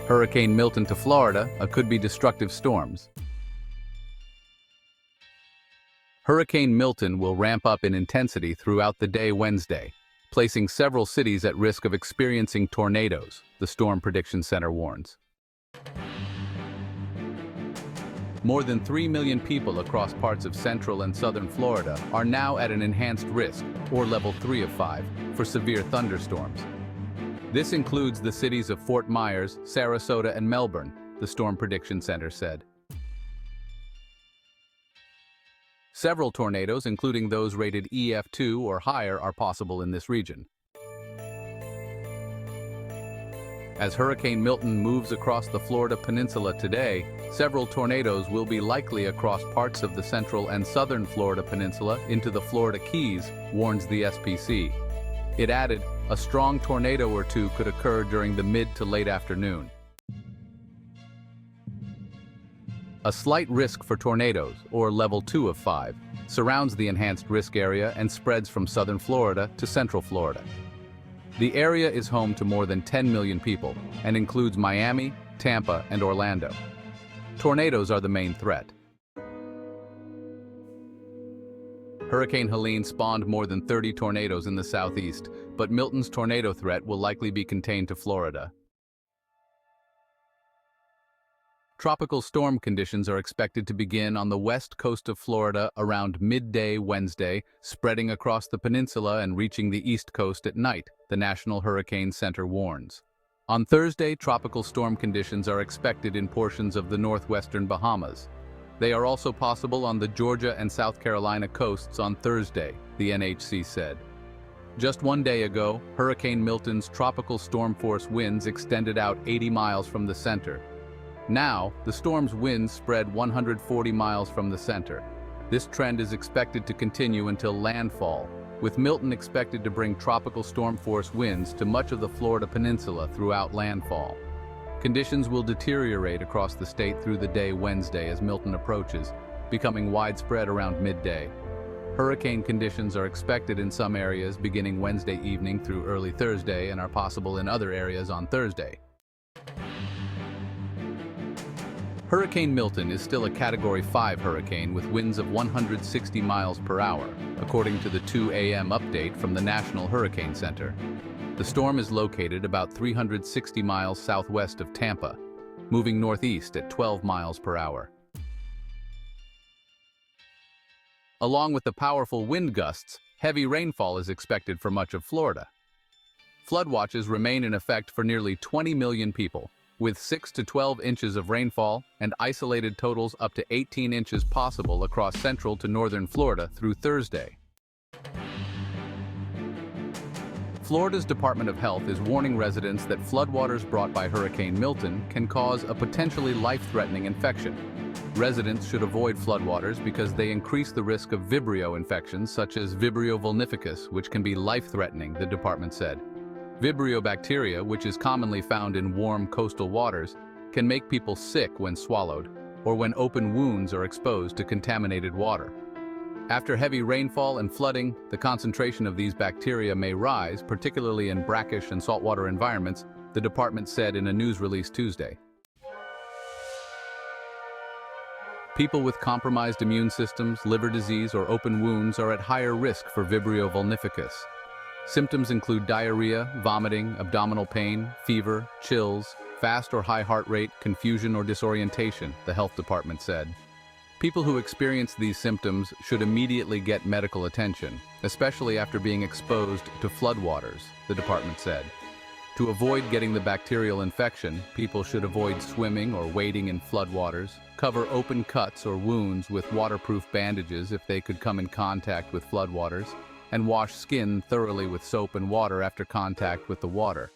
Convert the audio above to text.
Hurricane Milton to Florida, could be destructive storms. Hurricane Milton will ramp up in intensity throughout the day Wednesday, placing several cities at risk of experiencing tornadoes, the Storm Prediction Center warns. More than 3 million people across parts of central and southern Florida are now at an enhanced risk, or level 3 of 5, for severe thunderstorms. This includes the cities of Fort Myers, Sarasota, and Melbourne, the Storm Prediction Center said. Several tornadoes, including those rated EF2 or higher, are possible in this region. As Hurricane Milton moves across the Florida peninsula today, several tornadoes will be likely across parts of the central and southern Florida peninsula into the Florida Keys, warns the SPC. It added, a strong tornado or two could occur during the mid to late afternoon. A slight risk for tornadoes, or level 2 of 5, surrounds the enhanced risk area and spreads from southern Florida to central Florida. The area is home to more than 10 million people and includes Miami, Tampa, and Orlando. Tornadoes are the main threat. Hurricane Helene spawned more than 30 tornadoes in the southeast, but Milton's tornado threat will likely be contained to Florida. Tropical storm conditions are expected to begin on the west coast of Florida around midday Wednesday, spreading across the peninsula and reaching the east coast at night, the National Hurricane Center warns. On Thursday, tropical storm conditions are expected in portions of the northwestern Bahamas. They are also possible on the Georgia and South Carolina coasts on Thursday, the NHC said. Just one day ago, Hurricane Milton's tropical storm force winds extended out 80 miles from the center. Now, the storm's winds spread 140 miles from the center. This trend is expected to continue until landfall, with Milton expected to bring tropical storm force winds to much of the Florida peninsula throughout landfall. Conditions will deteriorate across the state through the day Wednesday as Milton approaches, becoming widespread around midday. Hurricane conditions are expected in some areas beginning Wednesday evening through early Thursday and are possible in other areas on Thursday. Hurricane Milton is still a Category 5 hurricane with winds of 160 miles per hour, according to the 2 a.m. update from the National Hurricane Center. The storm is located about 360 miles southwest of Tampa, moving northeast at 12 miles per hour. Along with the powerful wind gusts, heavy rainfall is expected for much of Florida. Floodwatches remain in effect for nearly 20 million people, with 6 to 12 inches of rainfall and isolated totals up to 18 inches possible across central to northern Florida through Thursday. Florida's Department of Health is warning residents that floodwaters brought by Hurricane Milton can cause a potentially life-threatening infection. Residents should avoid floodwaters because they increase the risk of Vibrio infections such as Vibrio vulnificus, which can be life-threatening, the department said. Vibrio bacteria, which is commonly found in warm coastal waters, can make people sick when swallowed or when open wounds are exposed to contaminated water. After heavy rainfall and flooding, the concentration of these bacteria may rise, particularly in brackish and saltwater environments, the department said in a news release Tuesday. People with compromised immune systems, liver disease, or open wounds are at higher risk for Vibrio vulnificus. Symptoms include diarrhea, vomiting, abdominal pain, fever, chills, fast or high heart rate, confusion or disorientation, the health department said. People who experience these symptoms should immediately get medical attention, especially after being exposed to floodwaters, the department said. To avoid getting the bacterial infection, people should avoid swimming or wading in floodwaters, cover open cuts or wounds with waterproof bandages if they could come in contact with floodwaters, and wash skin thoroughly with soap and water after contact with the water.